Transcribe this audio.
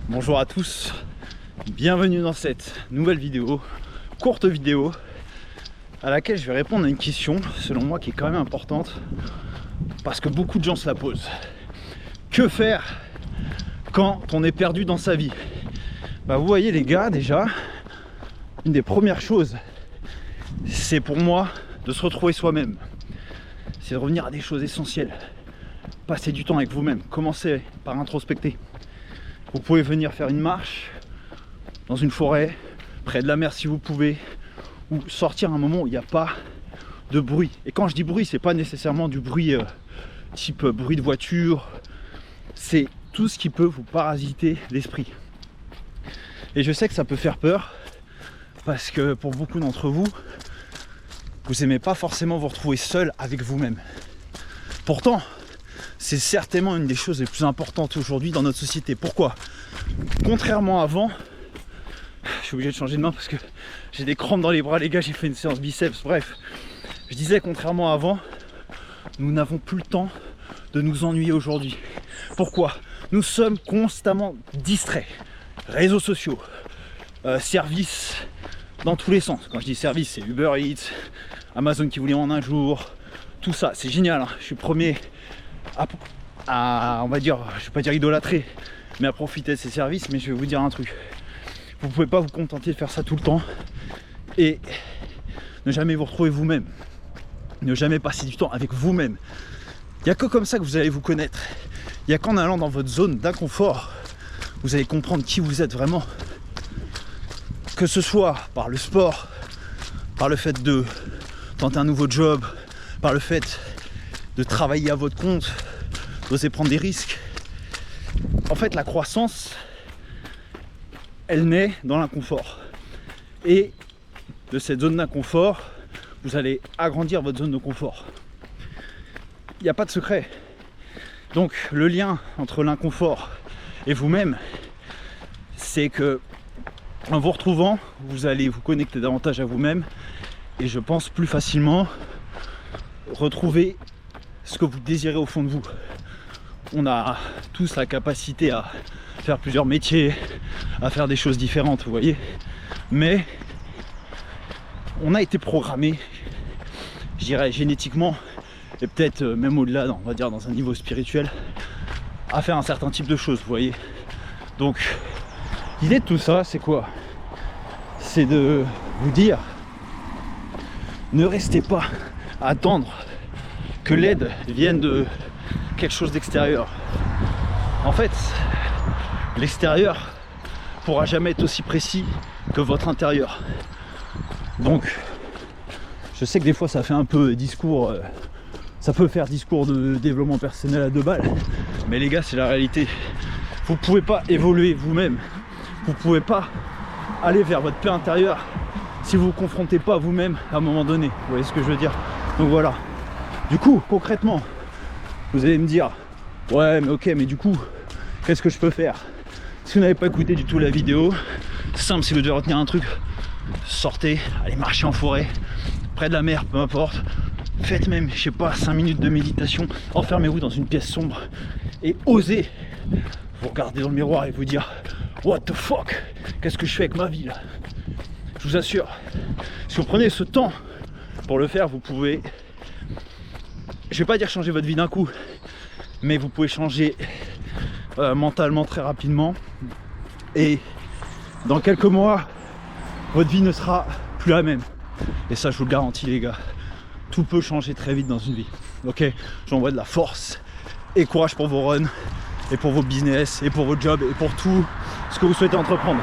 Bonjour à tous, bienvenue dans cette nouvelle vidéo, courte vidéo, à laquelle je vais répondre à une question, selon moi, qui est quand même importante, parce que beaucoup de gens se la posent. Que faire quand on est perdu dans sa vie? Vous voyez les gars, déjà, une des premières choses, c'est pour moi de se retrouver soi-même. C'est de revenir à des choses essentielles. Passer du temps avec vous-même, commencez par introspecter. Vous pouvez venir faire une marche dans une forêt, près de la mer si vous pouvez, ou sortir à un moment où il n'y a pas de bruit. Et quand je dis bruit, c'est pas nécessairement du bruit type bruit de voiture, c'est tout ce qui peut vous parasiter l'esprit. Et je sais que ça peut faire peur, parce que pour beaucoup d'entre vous, vous n'aimez pas forcément vous retrouver seul avec vous-même. Pourtant, c'est certainement une des choses les plus importantes aujourd'hui dans notre société. Pourquoi? Contrairement à avant, je suis obligé de changer de main parce que j'ai des crampes dans les bras, les gars, j'ai fait une séance biceps, bref. Je disais, contrairement à avant, nous n'avons plus le temps de nous ennuyer aujourd'hui. Pourquoi? Nous sommes constamment distraits. Réseaux sociaux, services dans tous les sens. Quand je dis service, c'est Uber Eats, Amazon qui vous livre en un jour, tout ça, c'est génial, hein. Je suis premier à, on va dire, je vais pas dire idolâtrer, mais à profiter de ces services. Mais je vais vous dire un truc, vous pouvez pas vous contenter de faire ça tout le temps et ne jamais vous retrouver vous-même, ne jamais passer du temps avec vous-même. Il n'y a que comme ça que vous allez vous connaître. Il n'y a qu'en allant dans votre zone d'inconfort, vous allez comprendre qui vous êtes vraiment, que ce soit par le sport, par le fait de tenter un nouveau job, par le fait de travailler à votre compte, d'oser prendre des risques. En fait, la croissance, elle naît dans l'inconfort. Et de cette zone d'inconfort, vous allez agrandir votre zone de confort. Il n'y a pas de secret. Donc, le lien entre l'inconfort et vous-même, c'est que en vous retrouvant, vous allez vous connecter davantage à vous-même et je pense plus facilement retrouver ce que vous désirez au fond de vous. On a tous la capacité à faire plusieurs métiers, à faire des choses différentes, vous voyez. Mais on a été programmé, je dirais génétiquement, et peut-être même au-delà, on va dire dans un niveau spirituel, à faire un certain type de choses, vous voyez. Donc, l'idée de tout ça, c'est quoi? C'est de vous dire, ne restez pas à attendre que l'aide vienne de quelque chose d'extérieur. En fait, l'extérieur pourra jamais être aussi précis que votre intérieur. Donc, je sais que des fois ça fait un peu discours, ça peut faire discours de développement personnel à 2 balles, mais les gars, c'est la réalité. Vous pouvez pas évoluer vous-même, vous pouvez pas aller vers votre paix intérieure si vous vous confrontez pas à vous-même à un moment donné. Vous voyez ce que je veux dire? Donc voilà. Du coup, concrètement, vous allez me dire, ouais, mais ok, mais du coup, qu'est-ce que je peux faire? Si vous n'avez pas écouté du tout la vidéo, c'est simple, si vous devez retenir un truc, sortez, allez marcher en forêt, près de la mer, peu importe. Faites même, je sais pas, 5 minutes de méditation, enfermez-vous dans une pièce sombre et osez vous regarder dans le miroir et vous dire, what the fuck, qu'est-ce que je fais avec ma vie là? Je vous assure, si vous prenez ce temps pour le faire, vous pouvez, je vais pas dire changer votre vie d'un coup, mais vous pouvez changer mentalement très rapidement. Et dans quelques mois, votre vie ne sera plus la même. Et ça, je vous le garantis, les gars. Tout peut changer très vite dans une vie. Ok, j'envoie de la force et courage pour vos runs, et pour vos business, et pour vos jobs, et pour tout ce que vous souhaitez entreprendre.